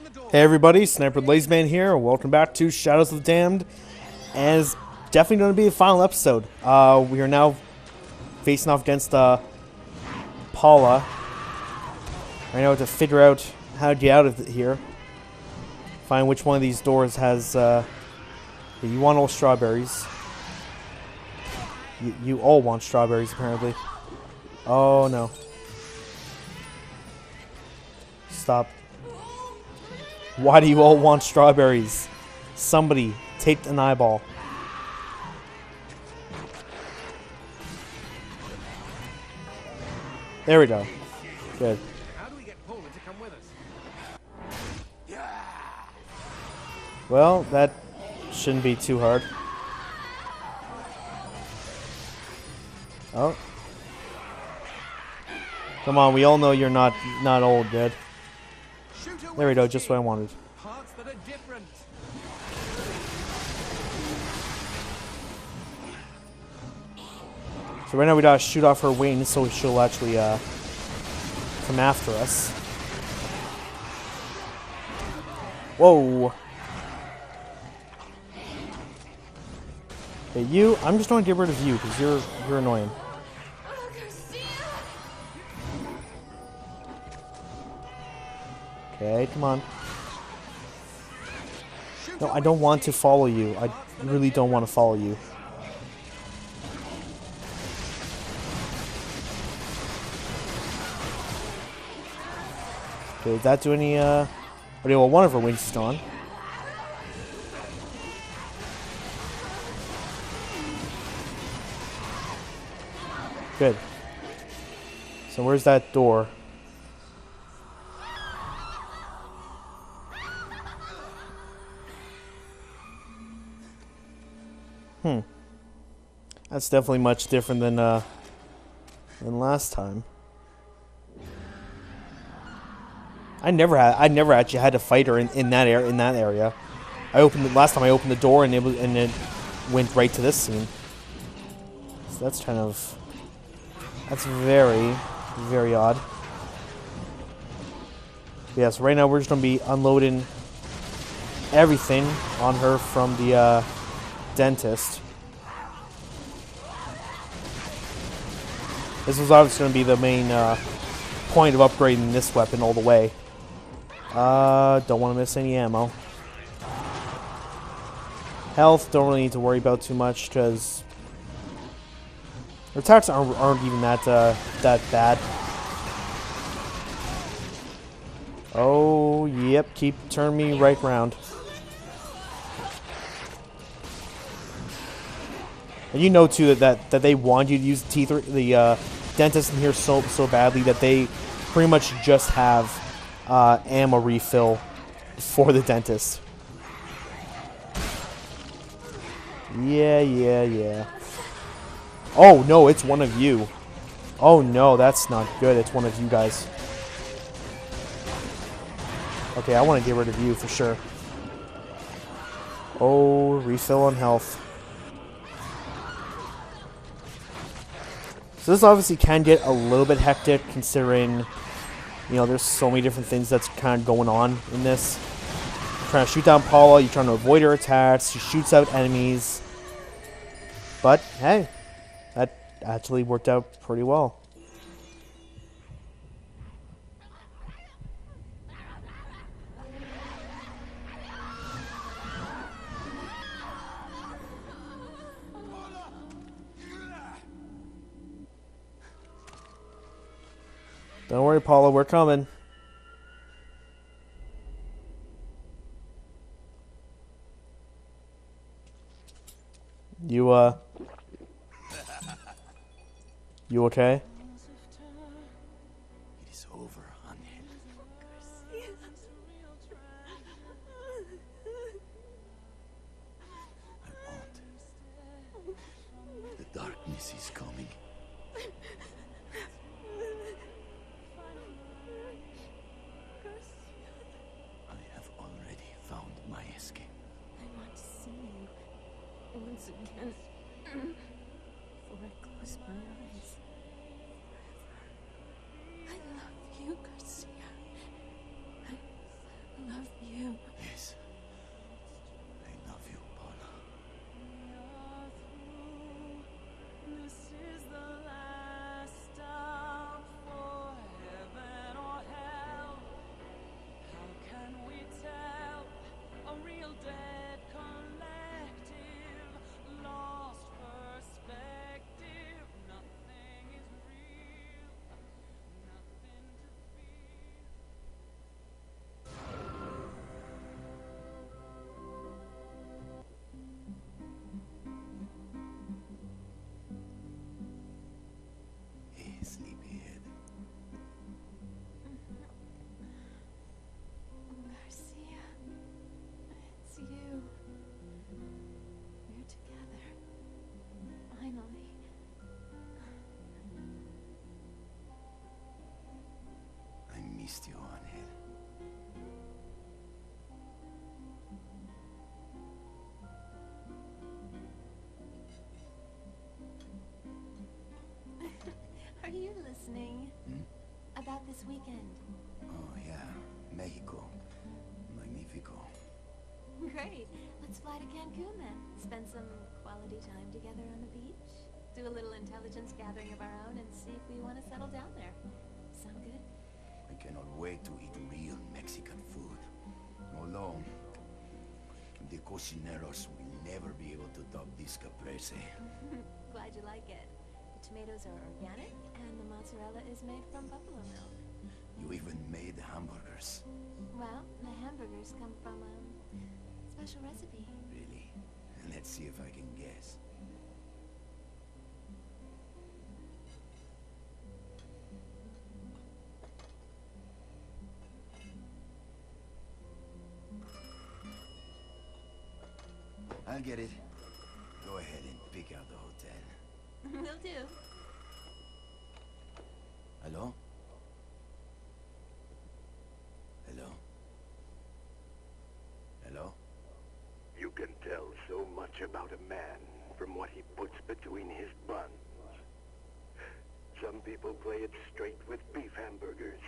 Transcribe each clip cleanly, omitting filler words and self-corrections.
Hey everybody, Snipertheladiesman here, and welcome back to Shadows of the Damned. And it's definitely going to be the final episode. We are now facing off against Paula. I know to figure out how to get out of here. Find which one of these doors has. You want all strawberries. You all want strawberries, apparently. Oh no. Stop. Why do you all want strawberries? Somebody, take an eyeball. There we go. Good. How do we get Paula to come with us? Well, that shouldn't be too hard. Oh. Come on, we all know you're not old, Dad. There we go, just what I wanted. Parts that are different. So right now we gotta shoot off her wings so she'll actually come after us. Whoa. Hey, you, I'm just going to get rid of you because you're annoying. Okay, come on. No, I don't want to follow you. I really don't want to follow you. Okay, did that do any, okay, well, one of her wings is gone. Good. So where's that door? That's definitely much different than last time. I never actually had to fight her in that area. Last time I opened the door and it went right to this scene. So that's very, very odd. Yeah, so right now we're just gonna be unloading everything on her from the dentist. This was obviously going to be the main point of upgrading this weapon all the way. Don't want to miss any ammo. Health, don't really need to worry about too much because her attacks aren't even that bad. Oh, yep, turn me right round. And you know too that they want you to use the dentist in here so badly that they pretty much just have ammo refill for the dentist. Yeah. Oh no, it's one of you. Oh no, that's not good. It's one of you guys. Okay, I want to get rid of you for sure. Oh, refill on health. So this obviously can get a little bit hectic considering, you know, there's so many different things that's kind of going on in this. You're trying to shoot down Paula, you're trying to avoid her attacks, she shoots out enemies. But, hey, that actually worked out pretty well. Don't worry, Paula, we're coming. You okay? It is over, honey. I won't. The darkness is coming. I have already found my escape. I want to see you once again. Before I close my eyes. I love you, Garcia. I love you. weekend? Oh, yeah. Mexico. Magnifico. Great. Let's fly to Cancun then. Spend some quality time together on the beach. Do a little intelligence gathering of our own and see if we want to settle down there. Sound good? I cannot wait to eat real Mexican food. Although, the cocineros will never be able to top this caprese. Glad you like it. The tomatoes are organic and the mozzarella is made from buffalo milk. You even made the hamburgers. Well, the hamburgers come from a special recipe. Really? Let's see if I can guess. I'll get it. Go ahead and pick out the hotel. Will do. Hello? Hello? Hello? You can tell so much about a man from what he puts between his buns. Some people play it straight with beef hamburgers.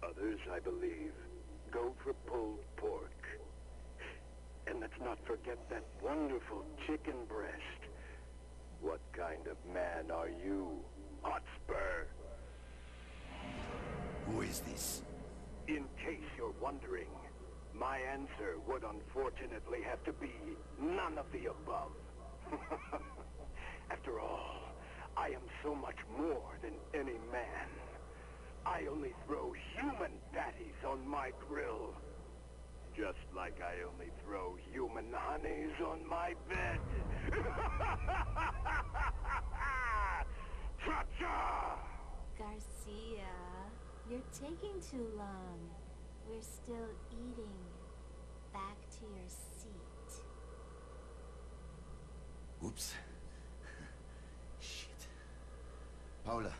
Others, I believe, go for pulled pork. And let's not forget that wonderful chicken breast. What kind of man are you, Hotspur? Who is this? In case you're wondering, my answer would unfortunately have to be none of the above. After all, I am so much more than any man. I only throw human patties on my grill. Just like I only throw human honeys on my bed. Cha-cha! Garcia, you're taking too long. We're still eating. Back to your seat. Oops. Shit. Paula,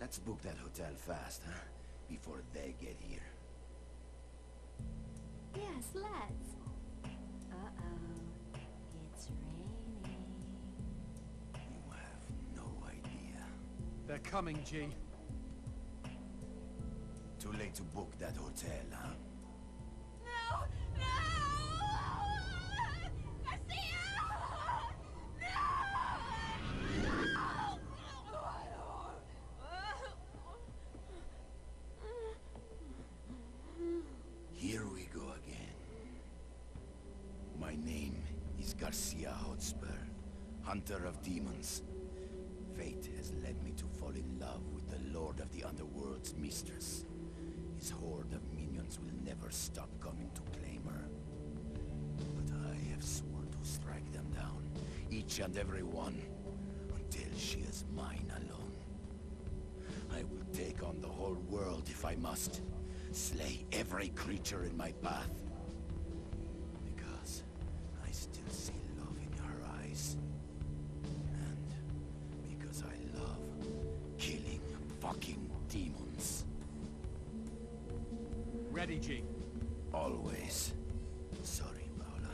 let's book that hotel fast, huh? Before they get here. Yes, let's. Uh-oh. It's raining. You have no idea. They're coming, G. Too late to book that hotel, huh? No! No! Garcia! Here we go again. My name is Garcia Hotspur, hunter of demons. Fate has led me to fall in love with the Lord of the Underworld's mistress. His horde of minions will never stop coming to claim her. But I have sworn to strike them down, each and every one, until she is mine alone. I will take on the whole world if I must. Slay every creature in my path. Because I still see love in her eyes. And because I love killing fucking demons. Ready, G. Always. Sorry, Paula.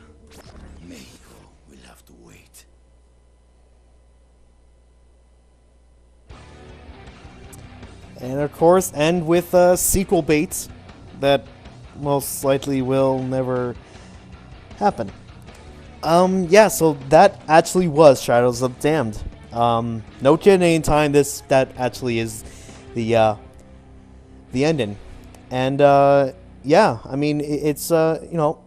Mexico will have to wait. And of course, end with sequel bait that most likely will never happen. Yeah, so that actually was Shadows of the Damned. No kidding, anytime that actually is the ending. And yeah, I mean it's you know,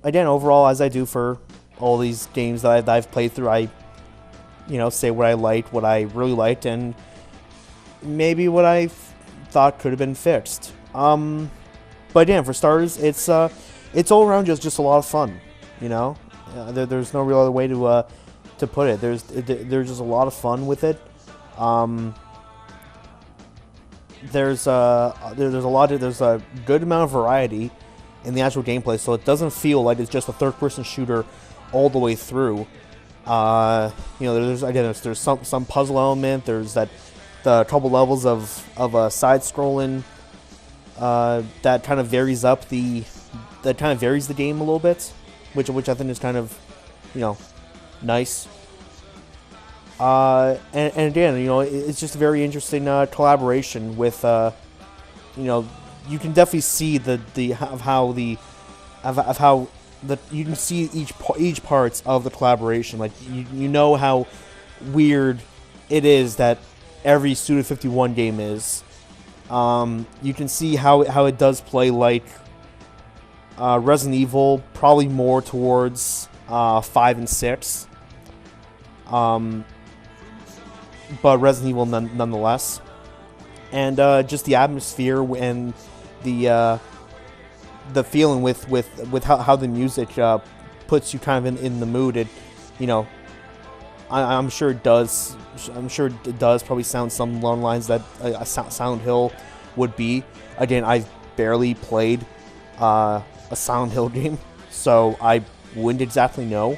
again, overall, as I do for all these games that I've played through, I say what I liked, what I really liked, and maybe what I thought could have been fixed. But again, for starters, it's all around just a lot of fun. There's no real other way to put it. There's just a lot of fun with it. There's a good amount of variety in the actual gameplay, so it doesn't feel like it's just a third-person shooter all the way through. There's some puzzle element. There's the couple levels of side-scrolling that kind of varies the game a little bit, which I think is kind of nice. And again, it's just a very interesting collaboration with you can definitely see how you can see each parts of the collaboration. Like you know how weird it is that every Suda 51 game is. You can see how it does play like Resident Evil, probably more towards 5 and 6. But Resident Evil nonetheless. And just the atmosphere and the feeling with how the music puts you kind of in the mood. I'm sure it does. I'm sure it does probably sound some along the lines that a Silent Hill would be. Again, I've barely played a Silent Hill game, so I wouldn't exactly know.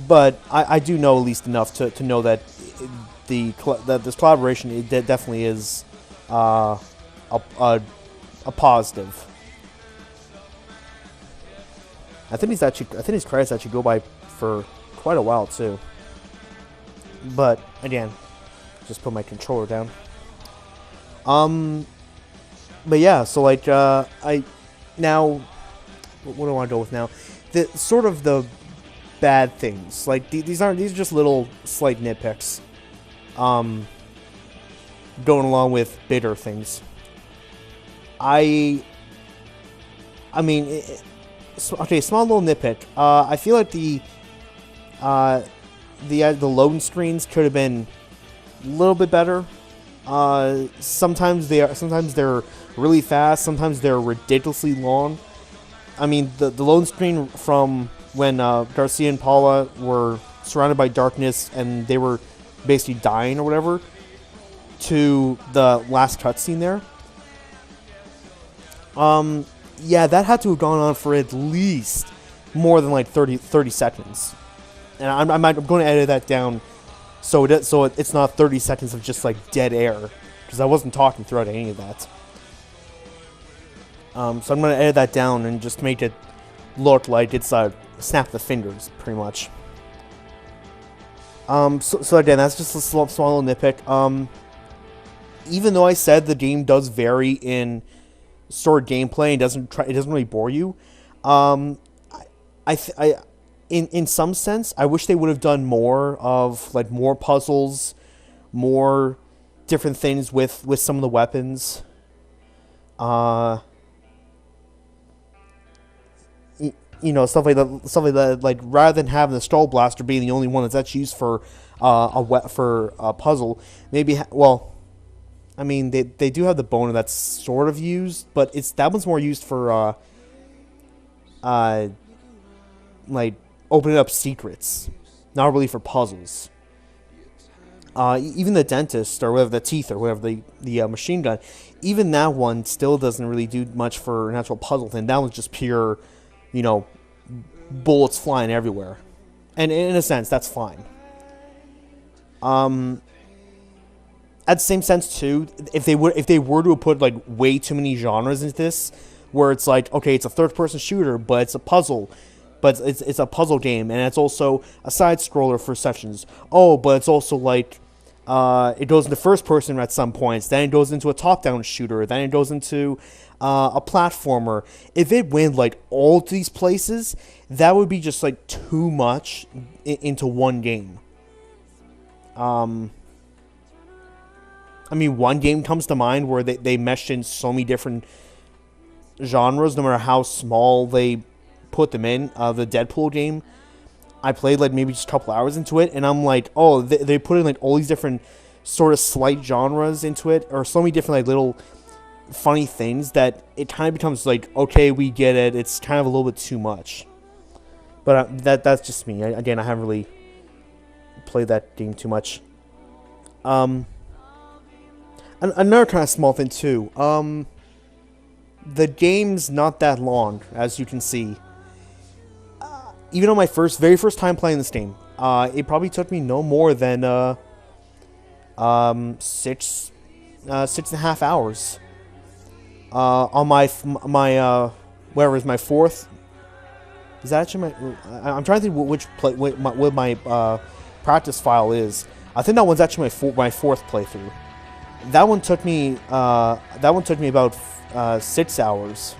But I do know at least enough to know that that this collaboration, it definitely is a positive. I think his credits actually go by for quite a while too. But again, just put my controller down. But yeah, so like what do I want to go with now? The sort of the bad things. Like these are just little slight nitpicks. Going along with bitter things. I mean, okay, small little nitpick. I feel like the loading screens could have been a little bit better. Sometimes they're really fast. Sometimes they're ridiculously long. I mean, the loading screen from when Garcia and Paula were surrounded by darkness and they were basically dying or whatever, to the last cutscene there. Yeah, that had to have gone on for at least more than like 30 seconds. And I'm going to edit that down so it's not 30 seconds of just like dead air, because I wasn't talking throughout any of that. So I'm going to edit that down and just make it look like it's snap the fingers, pretty much. So again, that's just a small little nitpick. Even though I said the game does vary in sort of gameplay and it doesn't really bore you, in some sense, I wish they would have done more of like more puzzles, more different things with some of the weapons. Stuff like that. Like rather than having the Skull Blaster being the only one that's actually used for a puzzle, maybe. I mean, they do have the boner that's sort of used, but that one's more used for like opening up secrets, not really for puzzles. Even the dentist or whatever, the teeth or whatever, the machine gun, even that one still doesn't really do much for an actual puzzle thing. That one's just pure, bullets flying everywhere, and in a sense that's fine. At the same sense too, if they were to have put like way too many genres into this, where it's like, okay, it's a third-person shooter, but it's a puzzle, but it's a puzzle game, and it's also a side scroller for sections. Oh, but it's also like it goes into first person at some points, then it goes into a top-down shooter, then it goes into a platformer. If it went like all to these places, that would be just like too much into one game. I mean, one game comes to mind where they meshed in so many different genres, no matter how small they put them in. The Deadpool game, I played like maybe just a couple hours into it, and I'm like, oh, they put in like all these different sort of slight genres into it, or so many different like little funny things that it kind of becomes like, okay, we get it. It's kind of a little bit too much. But that's just me. Again, I haven't really played that game too much. Another kind of small thing too. The game's not that long, as you can see. Even on my very first time playing this game, it probably took me no more than 6.5 hours. On my whatever is my fourth. Is that actually my? I'm trying to think what my practice file is. I think that one's actually my fourth playthrough. That one took me about 6 hours,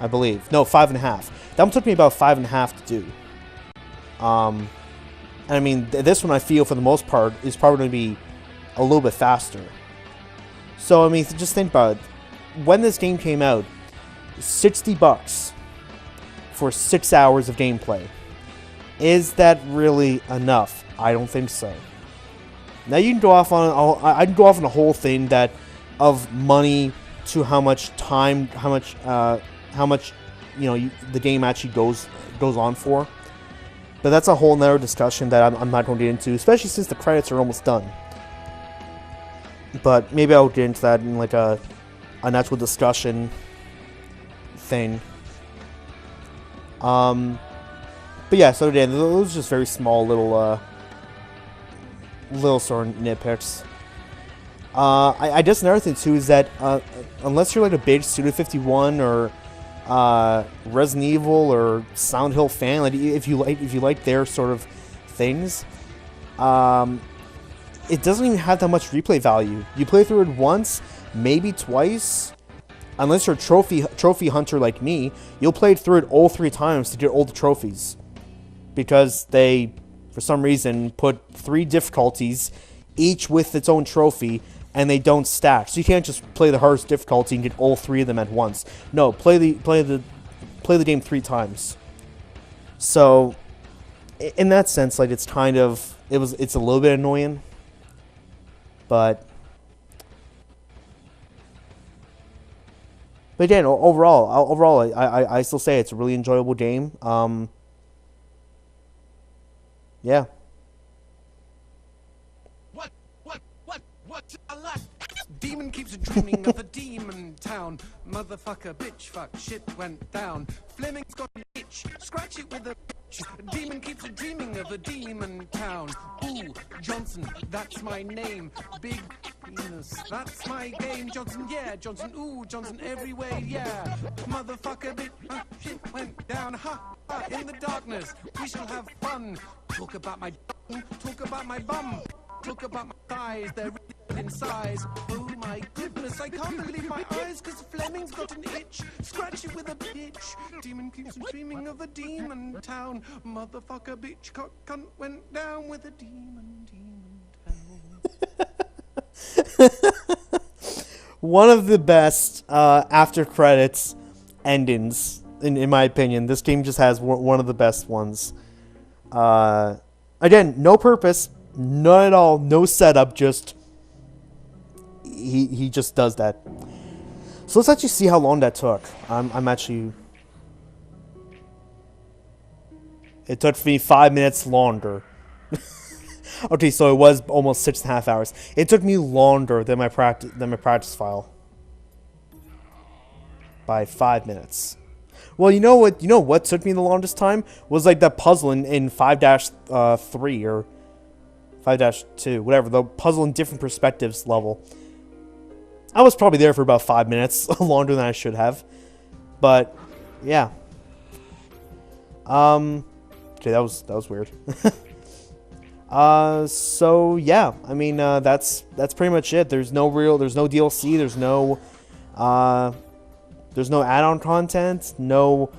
I believe. No, 5.5. That one took me about 5.5 to do. And I mean, this one I feel for the most part is probably going to be a little bit faster. So I mean, just think about it. When this game came out, $60 for 6 hours of gameplay. Is that really enough? I don't think so. Now you can go off on I can go off on a whole thing that of money to how much time, how much the game actually goes on for. But that's a whole nother discussion that I'm not going to get into, especially since the credits are almost done. But maybe I'll get into that in like an actual discussion thing. But yeah, so again, those are just very small little sort of nitpicks. I guess another thing too is that unless you're like a big Studio 51 or Resident Evil or Silent Hill fan, like if you like their sort of things, it doesn't even have that much replay value. You play through it once, maybe twice. Unless you're a trophy hunter like me, you'll play through it all 3 times to get all the trophies. Because they, for some reason, put 3 difficulties, each with its own trophy, and they don't stack. So you can't just play the hardest difficulty and get all 3 of them at once. No, play the game 3 times. So, in that sense, like it's kind of it's a little bit annoying, but again, overall, I still say it's a really enjoyable game. Yeah. What a lot. Demon keeps dreaming of a demon town. Motherfucker, bitch, fuck, shit went down. Fleming's got an itch, scratch it with a bitch. Demon keeps dreaming of a demon town. Ooh, Johnson, that's my name. Big penis, that's my game. Johnson, yeah, Johnson, ooh, Johnson everywhere, yeah. Motherfucker, bitch, shit went down. Ha, ha, in the darkness, we shall have fun. Talk about my bum. Talk about my thighs, they're really in size. Oh my goodness, I can't believe my eyes, cause Fleming's got an itch. Scratch it with a bitch. Demon keeps dreaming of a demon town. Motherfucker, bitch, cunt went down with a demon town. One of the best after credits endings, in my opinion. This game just has one of the best ones. Again, no purpose. None at all, no setup, just he just does that. So let's actually see how long that took. I'm actually, it took me 5 minutes longer. Okay, so it was almost 6.5 hours. It took me longer than my practice file by 5 minutes. Well, you know what took me the longest time was like that puzzle in 5-3 or 5-2, whatever, the puzzle in different perspectives level. I was probably there for about 5 minutes, longer than I should have. But, yeah. Okay, that was weird. So, yeah, I mean, that's pretty much it. There's no DLC, there's no add-on content, no,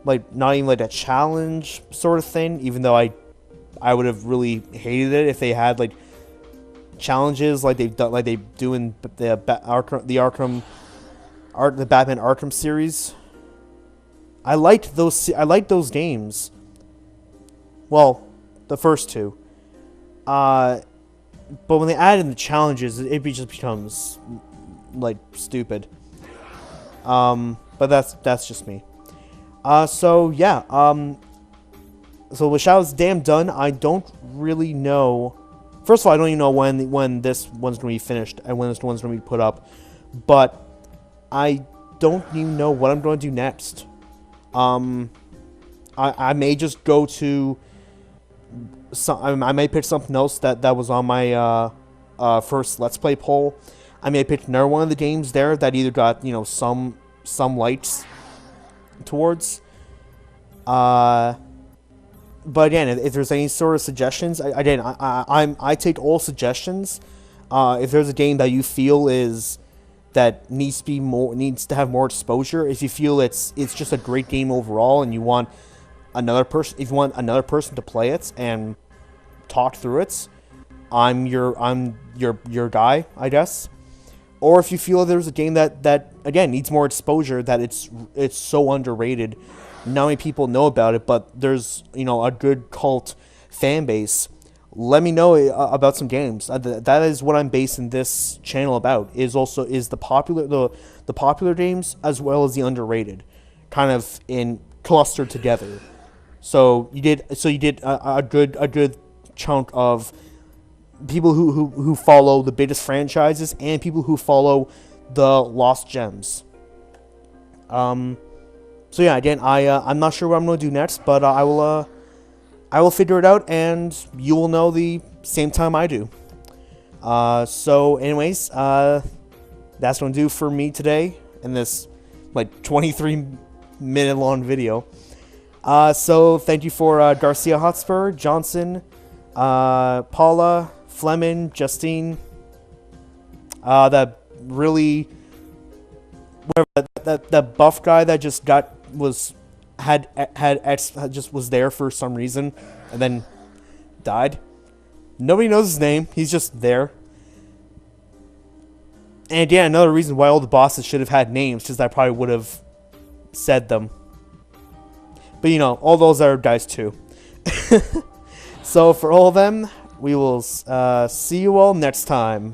like, not even like a challenge sort of thing, even though I would have really hated it if they had like challenges like they do in the Batman Arkham series. I liked those games. Well, the first 2. But when they add in the challenges, it just becomes like stupid. But that's just me. So yeah. So with Shadows Damn done, I don't really know. First of all, I don't even know when this one's going to be finished and when this one's going to be put up. But I don't even know what I'm going to do next. I may just go to I may pick something else that was on my first Let's Play poll. I may pick another one of the games there that either got some likes towards. But again, if there's any sort of suggestions, I take all suggestions. if there's a game that you feel needs to have more exposure, if you feel it's just a great game overall, and you want another person to play it and talk through it, I'm your guy, I guess. Or if you feel there's a game that again needs more exposure, that it's so underrated, not many people know about it, but there's a good cult fan base, let me know about some games. That is what I'm basing this channel about. Is the popular games as well as the underrated, kind of in clustered together. So you did a good chunk of people who follow the biggest franchises and people who follow the lost gems. So yeah, again, I'm not sure what I'm gonna do next, but I will figure it out, and you will know the same time I do. So anyways, that's gonna do for me today in this like 23-minute long video. So thank you for Garcia Hotspur, Johnson, Paula, Fleming, Justine, that really that buff guy that just was there for some reason and then died. Nobody knows his name. He's just there. And again, another reason why all the bosses should have had names, because I probably would have said them. But all those are guys too. So for all of them, we will see you all next time.